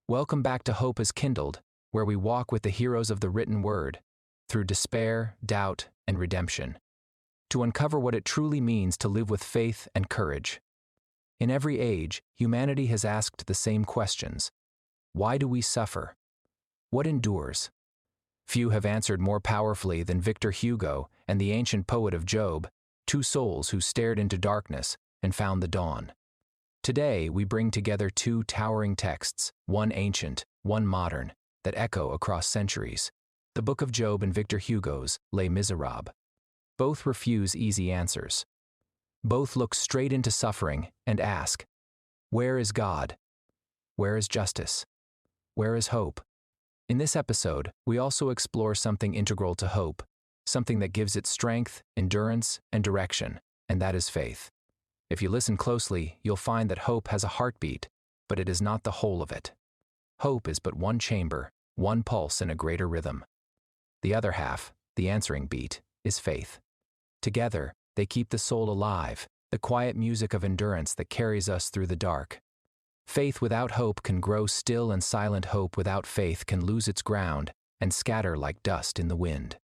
Welcome back to Hope is Kindled, where we walk with the heroes of the written word, through despair, doubt, and redemption, to uncover what it truly means to live with faith and courage. In every age, humanity has asked the same questions. Why do we suffer? What endures? Few have answered more powerfully than Victor Hugo and the ancient poet of Job, two souls who stared into darkness and found the dawn. Today, we bring together two towering texts, one ancient, one modern, that echo across centuries. The Book of Job and Victor Hugo's Les Misérables. Both refuse easy answers. Both look straight into suffering and ask, where is God? Where is justice? Where is hope? In this episode, we also explore something integral to hope, something that gives it strength, endurance, and direction, and that is faith. If you listen closely, you'll find that hope has a heartbeat, but it is not the whole of it. Hope is but one chamber, one pulse in a greater rhythm. The other half, the answering beat, is faith. Together, they keep the soul alive, the quiet music of endurance that carries us through the dark. Faith without hope can grow still, and silent hope without faith can lose its ground and scatter like dust in the wind.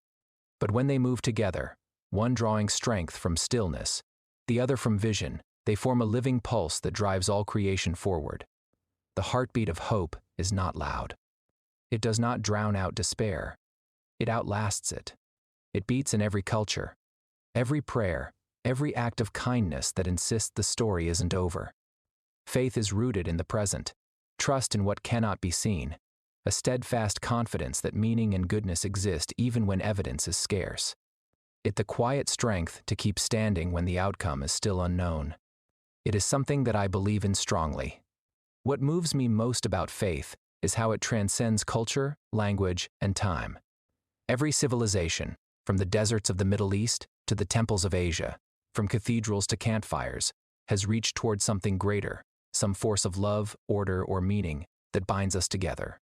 But when they move together, one drawing strength from stillness, the other from vision, they form a living pulse that drives all creation forward. The heartbeat of hope is not loud. It does not drown out despair. It outlasts it. It beats in every culture, every prayer, every act of kindness that insists the story isn't over. Faith is rooted in the present, trust in what cannot be seen, a steadfast confidence that meaning and goodness exist even when evidence is scarce. It the quiet strength to keep standing when the outcome is still unknown. It is something that I believe in strongly. What moves me most about faith is how it transcends culture, language, and time. Every civilization, from the deserts of the Middle East to the temples of Asia, from cathedrals to campfires, has reached toward something greater, some force of love, order, or meaning that binds us together.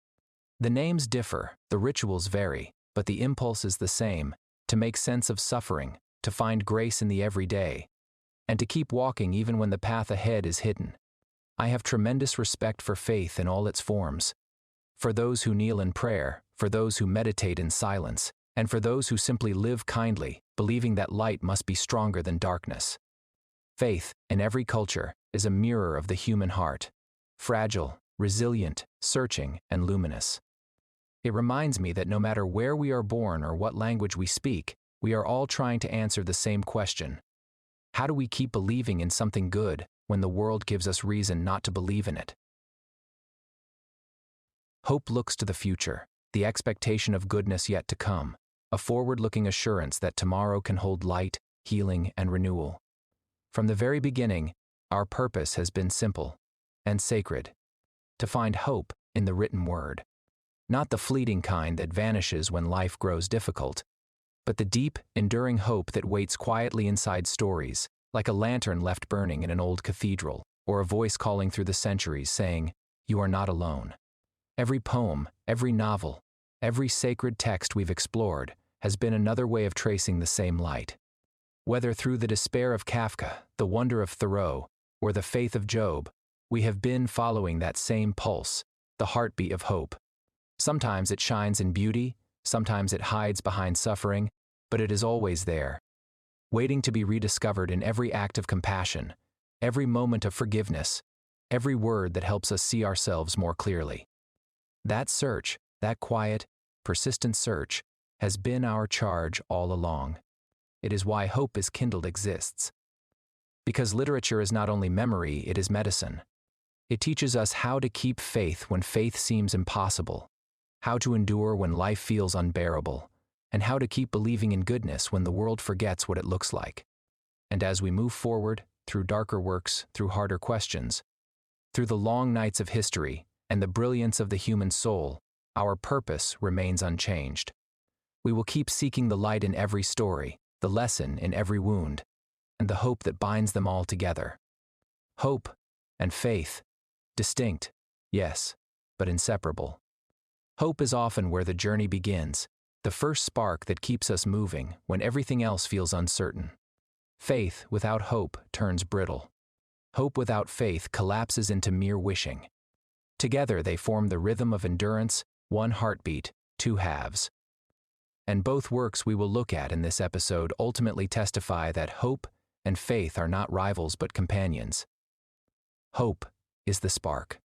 The names differ, the rituals vary, but the impulse is the same: to make sense of suffering, to find grace in the everyday, and to keep walking even when the path ahead is hidden. I have tremendous respect for faith in all its forms. For those who kneel in prayer, for those who meditate in silence, and for those who simply live kindly, believing that light must be stronger than darkness. Faith, in every culture, is a mirror of the human heart, fragile, resilient, searching, and luminous. It reminds me that no matter where we are born or what language we speak, we are all trying to answer the same question. How do we keep believing in something good when the world gives us reason not to believe in it? Hope looks to the future, the expectation of goodness yet to come, a forward-looking assurance that tomorrow can hold light, healing, and renewal. From the very beginning, our purpose has been simple and sacred: to find hope in the written word. Not the fleeting kind that vanishes when life grows difficult, but the deep, enduring hope that waits quietly inside stories, like a lantern left burning in an old cathedral, or a voice calling through the centuries saying, "You are not alone." Every poem, every novel, every sacred text we've explored has been another way of tracing the same light. Whether through the despair of Kafka, the wonder of Thoreau, or the faith of Job, we have been following that same pulse, the heartbeat of hope. Sometimes it shines in beauty, sometimes it hides behind suffering, but it is always there, waiting to be rediscovered in every act of compassion, every moment of forgiveness, every word that helps us see ourselves more clearly. That search, that quiet, persistent search, has been our charge all along. It is why Hope is Kindled exists. Because literature is not only memory, it is medicine. It teaches us how to keep faith when faith seems impossible, how to endure when life feels unbearable, and how to keep believing in goodness when the world forgets what it looks like. And as we move forward, through darker works, through harder questions, through the long nights of history, and the brilliance of the human soul, our purpose remains unchanged. We will keep seeking the light in every story, the lesson in every wound, and the hope that binds them all together. Hope and faith, distinct, yes, but inseparable. Hope is often where the journey begins, the first spark that keeps us moving when everything else feels uncertain. Faith without hope turns brittle. Hope without faith collapses into mere wishing. Together they form the rhythm of endurance, one heartbeat, two halves. And both works we will look at in this episode ultimately testify that hope and faith are not rivals but companions. Hope is the spark.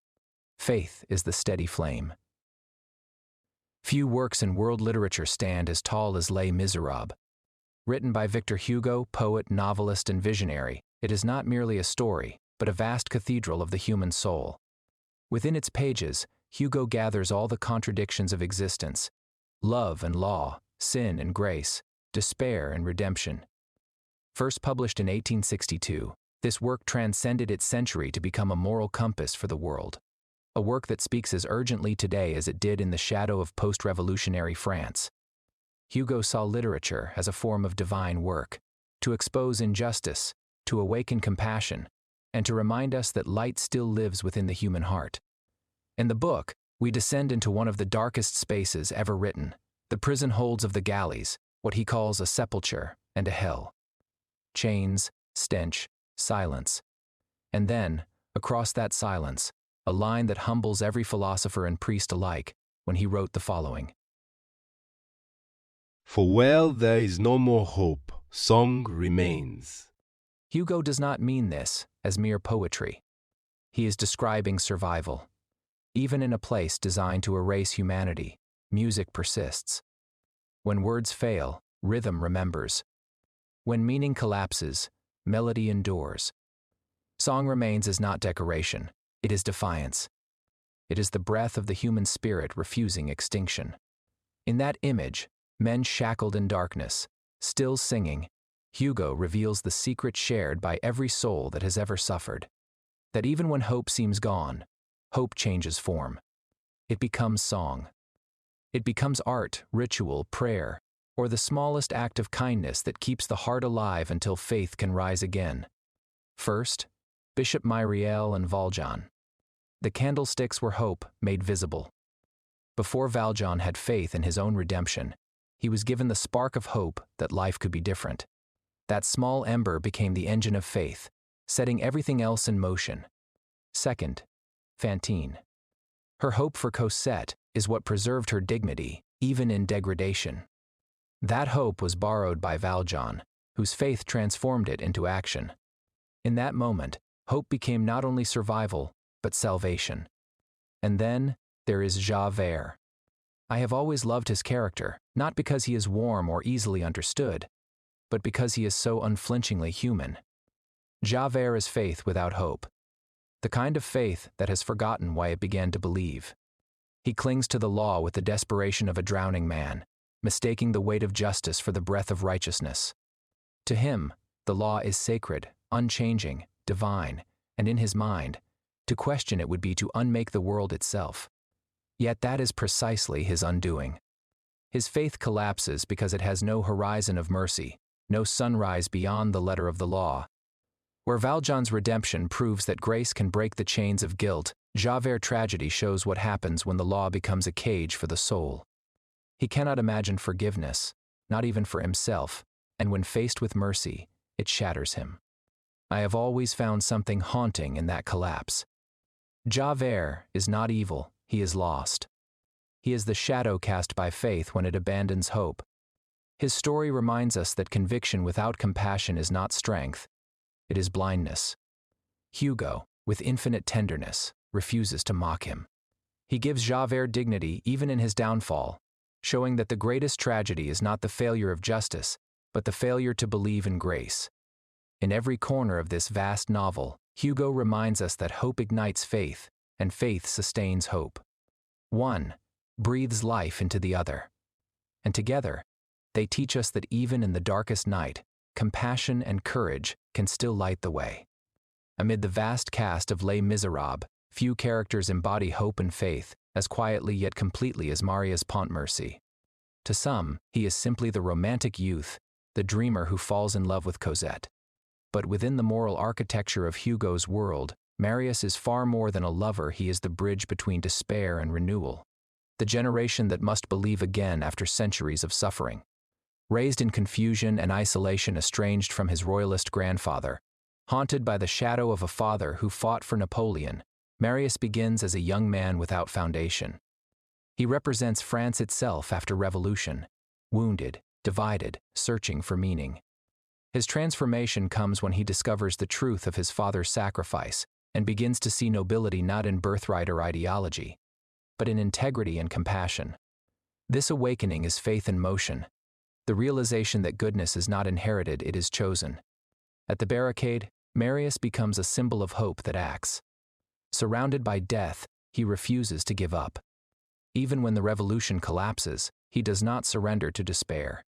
Faith is the steady flame. Few works in world literature stand as tall as Les Misérables. Written by Victor Hugo, poet, novelist, and visionary, it is not merely a story, but a vast cathedral of the human soul. Within its pages, Hugo gathers all the contradictions of existence: love and law, sin and grace, despair and redemption. First published in 1862, this work transcended its century to become a moral compass for the world. A work that speaks as urgently today as it did in the shadow of post-revolutionary France. Hugo saw literature as a form of divine work, to expose injustice, to awaken compassion, and to remind us that light still lives within the human heart. In the book, we descend into one of the darkest spaces ever written, the prison holds of the galleys, what he calls a sepulchre and a hell. Chains, stench, silence. And then, across that silence, a line that humbles every philosopher and priest alike, when he wrote the following: "For where there is no more hope, song remains." Hugo does not mean this as mere poetry. He is describing survival. Even in a place designed to erase humanity, music persists. When words fail, rhythm remembers. When meaning collapses, melody endures. Song remains is not decoration, it is defiance. It is the breath of the human spirit refusing extinction. In that image, men shackled in darkness, still singing, Hugo reveals the secret shared by every soul that has ever suffered. That even when hope seems gone, hope changes form. It becomes song. It becomes art, ritual, prayer, or the smallest act of kindness that keeps the heart alive until faith can rise again. First, Bishop Myriel and Valjean. The candlesticks were hope made visible. Before Valjean had faith in his own redemption, he was given the spark of hope that life could be different. That small ember became the engine of faith, setting everything else in motion. Second, Fantine. Her hope for Cosette is what preserved her dignity, even in degradation. That hope was borrowed by Valjean, whose faith transformed it into action. In that moment, hope became not only survival, but salvation. And then, there is Javert. I have always loved his character, not because he is warm or easily understood, but because he is so unflinchingly human. Javert is faith without hope. The kind of faith that has forgotten why it began to believe. He clings to the law with the desperation of a drowning man, mistaking the weight of justice for the breath of righteousness. To him, the law is sacred, unchanging, divine, and in his mind, to question it would be to unmake the world itself. Yet that is precisely his undoing. His faith collapses because it has no horizon of mercy, no sunrise beyond the letter of the law. Where Valjean's redemption proves that grace can break the chains of guilt, Javert's tragedy shows what happens when the law becomes a cage for the soul. He cannot imagine forgiveness, not even for himself, and when faced with mercy, it shatters him. I have always found something haunting in that collapse. Javert is not evil, he is lost. He is the shadow cast by faith when it abandons hope. His story reminds us that conviction without compassion is not strength, it is blindness. Hugo, with infinite tenderness, refuses to mock him. He gives Javert dignity even in his downfall, showing that the greatest tragedy is not the failure of justice, but the failure to believe in grace. In every corner of this vast novel, Hugo reminds us that hope ignites faith, and faith sustains hope. One breathes life into the other. And together, they teach us that even in the darkest night, compassion and courage can still light the way. Amid the vast cast of Les Misérables, few characters embody hope and faith as quietly yet completely as Marius Pontmercy. To some, he is simply the romantic youth, the dreamer who falls in love with Cosette. But within the moral architecture of Hugo's world, Marius is far more than a lover, he is the bridge between despair and renewal. The generation that must believe again after centuries of suffering. Raised in confusion and isolation, estranged from his royalist grandfather, haunted by the shadow of a father who fought for Napoleon, Marius begins as a young man without foundation. He represents France itself after revolution, wounded, divided, searching for meaning. His transformation comes when he discovers the truth of his father's sacrifice and begins to see nobility not in birthright or ideology, but in integrity and compassion. This awakening is faith in motion, the realization that goodness is not inherited, it is chosen. At the barricade, Marius becomes a symbol of hope that acts. Surrounded by death, he refuses to give up. Even when the revolution collapses, he does not surrender to despair.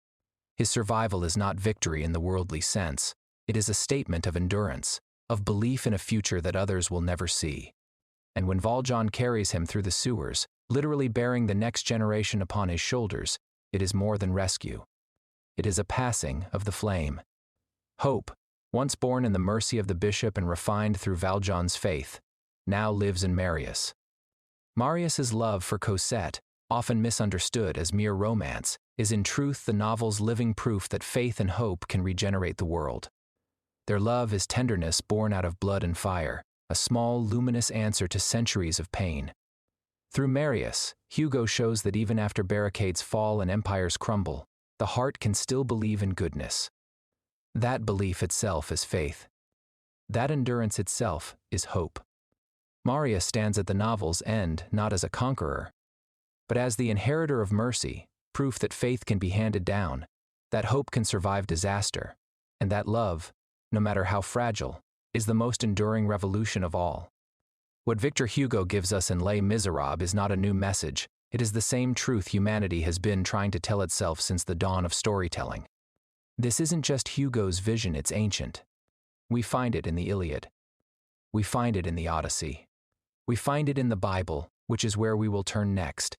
His survival is not victory in the worldly sense. It is a statement of endurance, of belief in a future that others will never see. And when Valjean carries him through the sewers, literally bearing the next generation upon his shoulders, it is more than rescue. It is a passing of the flame. Hope, once born in the mercy of the bishop and refined through Valjean's faith, now lives in Marius. Marius's love for Cosette, often misunderstood as mere romance, is in truth the novel's living proof that faith and hope can regenerate the world. Their love is tenderness born out of blood and fire, a small, luminous answer to centuries of pain. Through Marius, Hugo shows that even after barricades fall and empires crumble, the heart can still believe in goodness. That belief itself is faith. That endurance itself is hope. Marius stands at the novel's end not as a conqueror, but as the inheritor of mercy, proof that faith can be handed down, that hope can survive disaster, and that love, no matter how fragile, is the most enduring revolution of all. What Victor Hugo gives us in Les Misérables is not a new message, it is the same truth humanity has been trying to tell itself since the dawn of storytelling. This isn't just Hugo's vision, it's ancient. We find it in the Iliad. We find it in the Odyssey. We find it in the Bible, which is where we will turn next,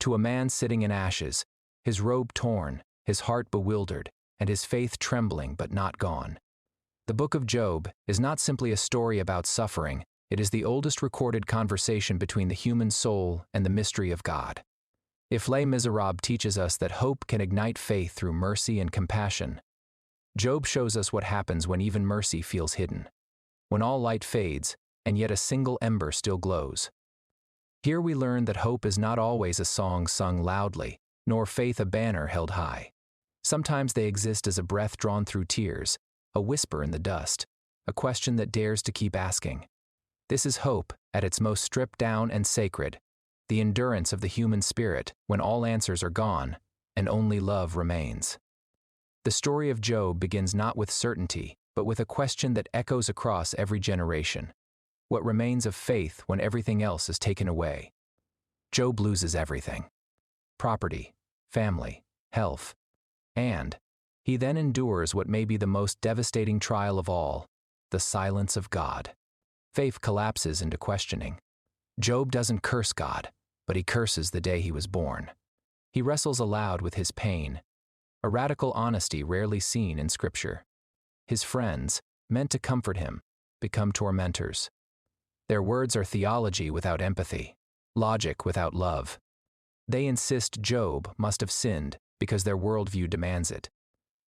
to a man sitting in ashes, his robe torn, his heart bewildered, and his faith trembling but not gone. The book of Job is not simply a story about suffering, it is the oldest recorded conversation between the human soul and the mystery of God. If Les Misérables teaches us that hope can ignite faith through mercy and compassion, Job shows us what happens when even mercy feels hidden, when all light fades, and yet a single ember still glows. Here we learn that hope is not always a song sung loudly, nor faith a banner held high. Sometimes they exist as a breath drawn through tears, a whisper in the dust, a question that dares to keep asking. This is hope, at its most stripped down and sacred, the endurance of the human spirit when all answers are gone and only love remains. The story of Job begins not with certainty, but with a question that echoes across every generation. What remains of faith when everything else is taken away? Job loses everything: property, family, health, and he then endures what may be the most devastating trial of all, the silence of God. Faith collapses into questioning. Job doesn't curse God, but he curses the day he was born. He wrestles aloud with his pain, a radical honesty rarely seen in Scripture. His friends, meant to comfort him, become tormentors. Their words are theology without empathy, logic without love. They insist Job must have sinned because their worldview demands it.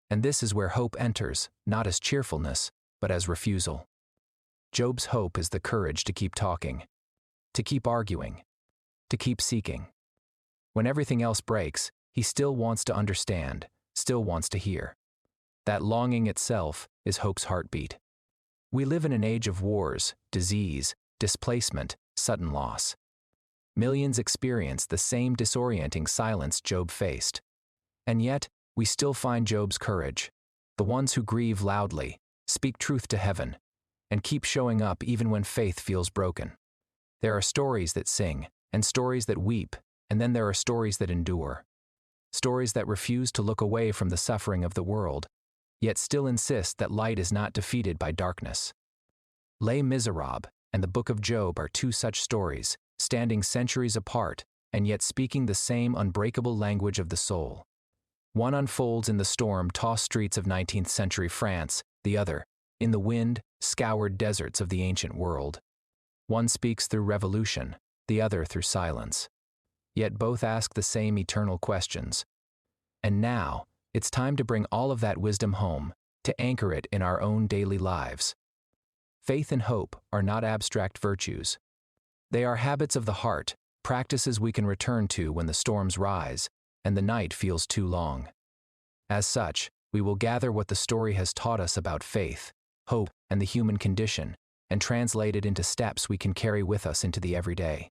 And this is where hope enters, not as cheerfulness, but as refusal. Job's hope is the courage to keep talking, to keep arguing, to keep seeking. When everything else breaks, he still wants to understand, still wants to hear. That longing itself is hope's heartbeat. We live in an age of wars, disease, displacement, sudden loss. Millions experience the same disorienting silence Job faced. And yet, we still find Job's courage, the ones who grieve loudly, speak truth to heaven, and keep showing up even when faith feels broken. There are stories that sing, and stories that weep, and then there are stories that endure. Stories that refuse to look away from the suffering of the world, yet still insist that light is not defeated by darkness. Les Misérables and the Book of Job are two such stories, standing centuries apart, and yet speaking the same unbreakable language of the soul. One unfolds in the storm-tossed streets of 19th century France, the other, in the wind-scoured deserts of the ancient world. One speaks through revolution, the other through silence. Yet both ask the same eternal questions. And now, it's time to bring all of that wisdom home, to anchor it in our own daily lives. Faith and hope are not abstract virtues. They are habits of the heart, practices we can return to when the storms rise and the night feels too long. As such, we will gather what the story has taught us about faith, hope, and the human condition, and translate it into steps we can carry with us into the everyday.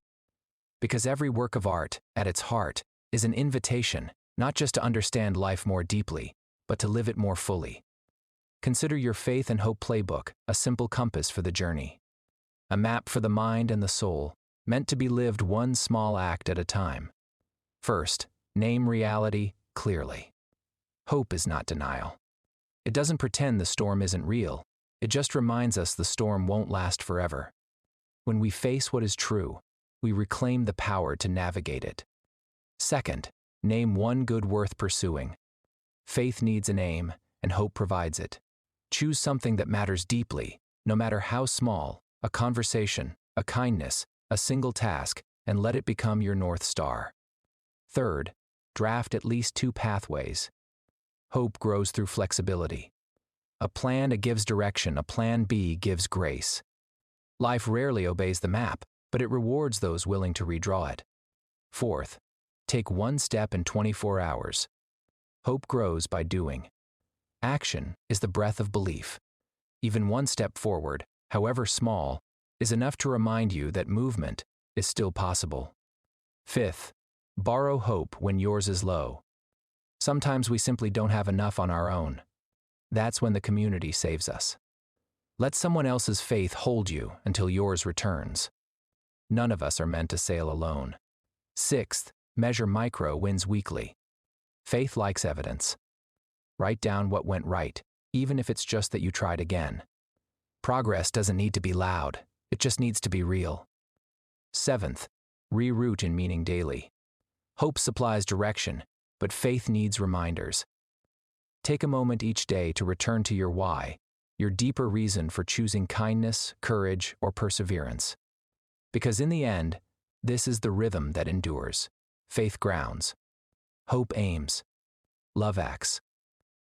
Because every work of art, at its heart, is an invitation, not just to understand life more deeply, but to live it more fully. Consider your faith and hope playbook a simple compass for the journey. A map for the mind and the soul, meant to be lived one small act at a time. First, name reality clearly. Hope is not denial. It doesn't pretend the storm isn't real. It just reminds us the storm won't last forever. When we face what is true, we reclaim the power to navigate it. Second, name one good worth pursuing. Faith needs an aim, and hope provides it. Choose something that matters deeply, no matter how small, a conversation, a kindness, a single task, and let it become your North Star. Third, draft at least 2 pathways. Hope grows through flexibility. A plan A gives direction, a plan B gives grace. Life rarely obeys the map, but it rewards those willing to redraw it. Fourth, take 1 step in 24 hours. Hope grows by doing. Action is the breath of belief. Even 1 step forward, however small, is enough to remind you that movement is still possible. Fifth, borrow hope when yours is low. Sometimes we simply don't have enough on our own. That's when the community saves us. Let someone else's faith hold you until yours returns. None of us are meant to sail alone. Sixth, measure micro wins weekly. Faith likes evidence. Write down what went right, even if it's just that you tried again. Progress doesn't need to be loud, it just needs to be real. Seventh, reroute in meaning daily. Hope supplies direction, but faith needs reminders. Take a moment each day to return to your why, your deeper reason for choosing kindness, courage, or perseverance. Because in the end, this is the rhythm that endures. Faith grounds. Hope aims. Love acts.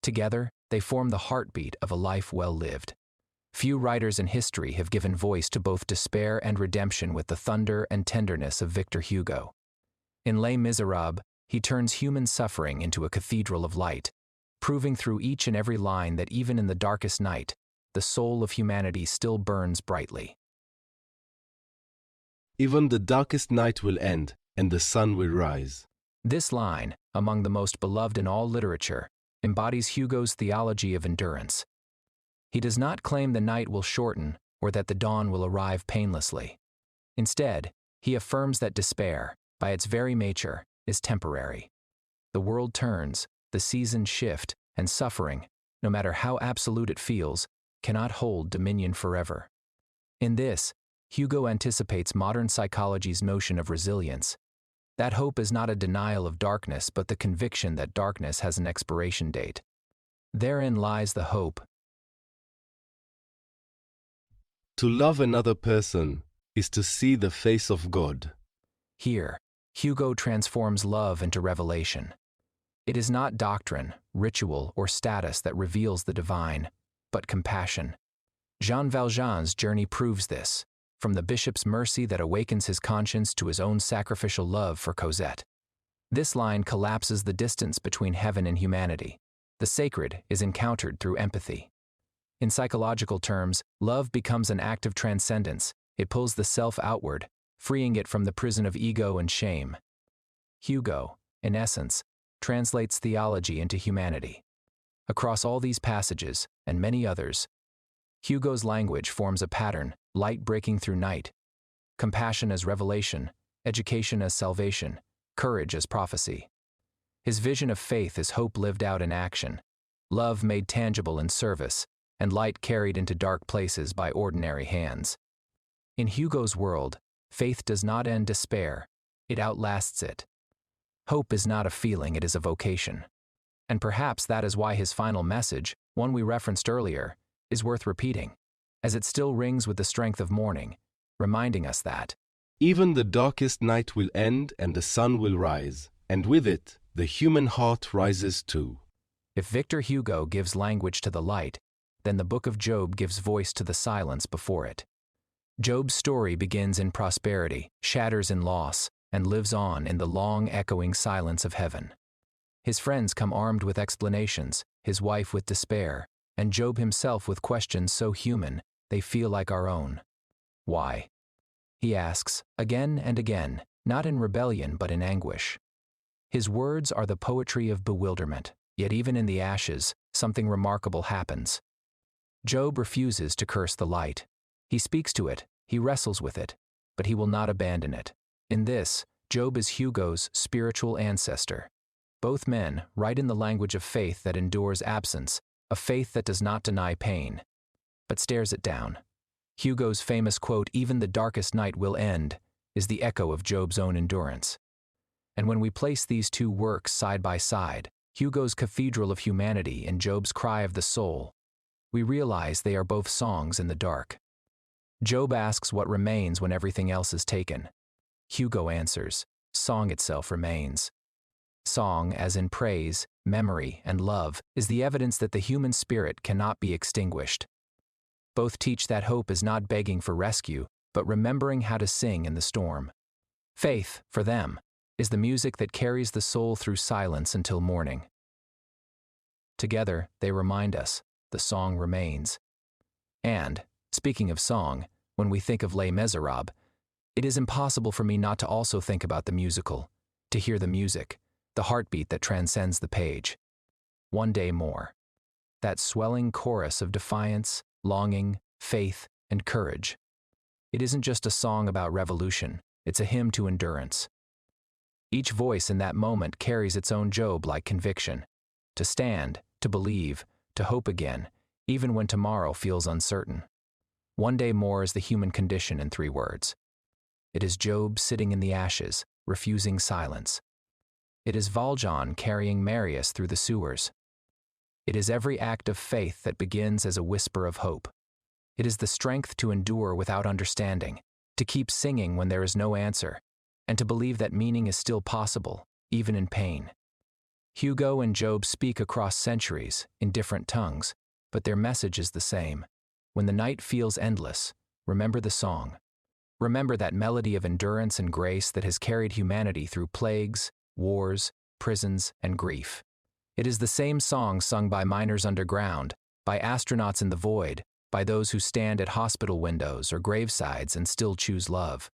Together, they form the heartbeat of a life well lived. Few writers in history have given voice to both despair and redemption with the thunder and tenderness of Victor Hugo. In Les Misérables, he turns human suffering into a cathedral of light, proving through each and every line that even in the darkest night, the soul of humanity still burns brightly. Even the darkest night will end, and the sun will rise. This line, among the most beloved in all literature, embodies Hugo's theology of endurance. He does not claim the night will shorten or that the dawn will arrive painlessly. Instead, he affirms that despair, by its very nature, is temporary. The world turns, the seasons shift, and suffering, no matter how absolute it feels, cannot hold dominion forever. In this, Hugo anticipates modern psychology's notion of resilience. That hope is not a denial of darkness, but the conviction that darkness has an expiration date. Therein lies the hope. To love another person is to see the face of God. Here, Hugo transforms love into revelation. It is not doctrine, ritual, or status that reveals the divine, but compassion. Jean Valjean's journey proves this, from the bishop's mercy that awakens his conscience to his own sacrificial love for Cosette. This line collapses the distance between heaven and humanity. The sacred is encountered through empathy. In psychological terms, love becomes an act of transcendence. It pulls the self outward, freeing it from the prison of ego and shame. Hugo, in essence, translates theology into humanity. Across all these passages, and many others, Hugo's language forms a pattern, light breaking through night, compassion as revelation, education as salvation, courage as prophecy. His vision of faith is hope lived out in action, love made tangible in service, and light carried into dark places by ordinary hands. In Hugo's world, faith does not end despair, it outlasts it. Hope is not a feeling, it is a vocation. And perhaps that is why his final message, one we referenced earlier, is worth repeating, as it still rings with the strength of morning, reminding us that even the darkest night will end and the sun will rise, and with it, the human heart rises too. if Victor Hugo gives language to the light, then the Book of Job gives voice to the silence before it. Job's story begins in prosperity, shatters in loss, and lives on in the long, echoing silence of heaven. His friends come armed with explanations, his wife with despair, and Job himself with questions so human they feel like our own. Why? He asks, again and again, not in rebellion but in anguish. His words are the poetry of bewilderment, yet even in the ashes, something remarkable happens. Job refuses to curse the light. He speaks to it, he wrestles with it, but he will not abandon it. In this, Job is Hugo's spiritual ancestor. Both men write in the language of faith that endures absence, a faith that does not deny pain, but stares it down. Hugo's famous quote, "Even the darkest night will end," is the echo of Job's own endurance. And when we place these two works side by side, Hugo's Cathedral of Humanity and Job's Cry of the Soul, we realize they are both songs in the dark. Job asks what remains when everything else is taken. Hugo answers, song itself remains. Song, as in praise, memory, and love, is the evidence that the human spirit cannot be extinguished. Both teach that hope is not begging for rescue, but remembering how to sing in the storm. Faith, for them, is the music that carries the soul through silence until morning. Together, they remind us, the song remains. And, speaking of song, when we think of Les Misérables, it is impossible for me not to also think about the musical, to hear the music, the heartbeat that transcends the page. One day more. That swelling chorus of defiance, longing, faith, and courage. It isn't just a song about revolution, it's a hymn to endurance. Each voice in that moment carries its own Job-like conviction. To stand, to believe, to hope again, even when tomorrow feels uncertain. One day more is the human condition in 3 words. It is Job sitting in the ashes, refusing silence. It is Valjean carrying Marius through the sewers. It is every act of faith that begins as a whisper of hope. It is the strength to endure without understanding, to keep singing when there is no answer, and to believe that meaning is still possible, even in pain. Hugo and Job speak across centuries, in different tongues, but their message is the same. When the night feels endless, remember the song. Remember that melody of endurance and grace that has carried humanity through plagues, wars, prisons, and grief. It is the same song sung by miners underground, by astronauts in the void, by those who stand at hospital windows or gravesides and still choose love.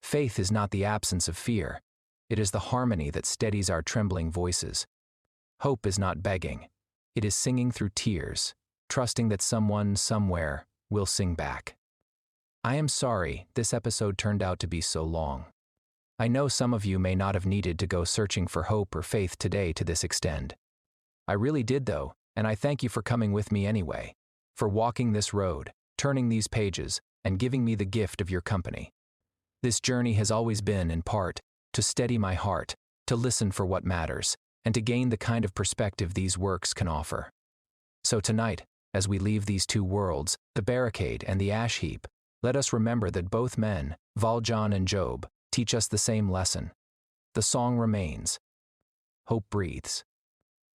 Faith is not the absence of fear. It is the harmony that steadies our trembling voices. Hope is not begging. It is singing through tears, trusting that someone, somewhere, will sing back. I am sorry this episode turned out to be so long. I know some of you may not have needed to go searching for hope or faith today to this extent. I really did though, and I thank you for coming with me anyway, for walking this road, turning these pages, and giving me the gift of your company. This journey has always been, in part, to steady my heart, to listen for what matters, and to gain the kind of perspective these works can offer. So tonight, as we leave these 2 worlds, the barricade and the ash heap, let us remember that both men, Valjean and Job, teach us the same lesson. The song remains. Hope breathes.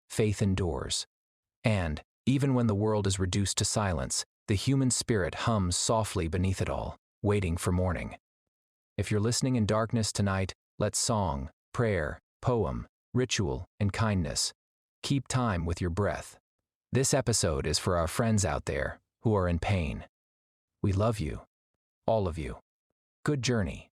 Faith endures. And, even when the world is reduced to silence, the human spirit hums softly beneath it all, waiting for morning. If you're listening in darkness tonight, let song, prayer, poem, ritual, and kindness keep time with your breath. This episode is for our friends out there who are in pain. We love you. All of you. Good journey.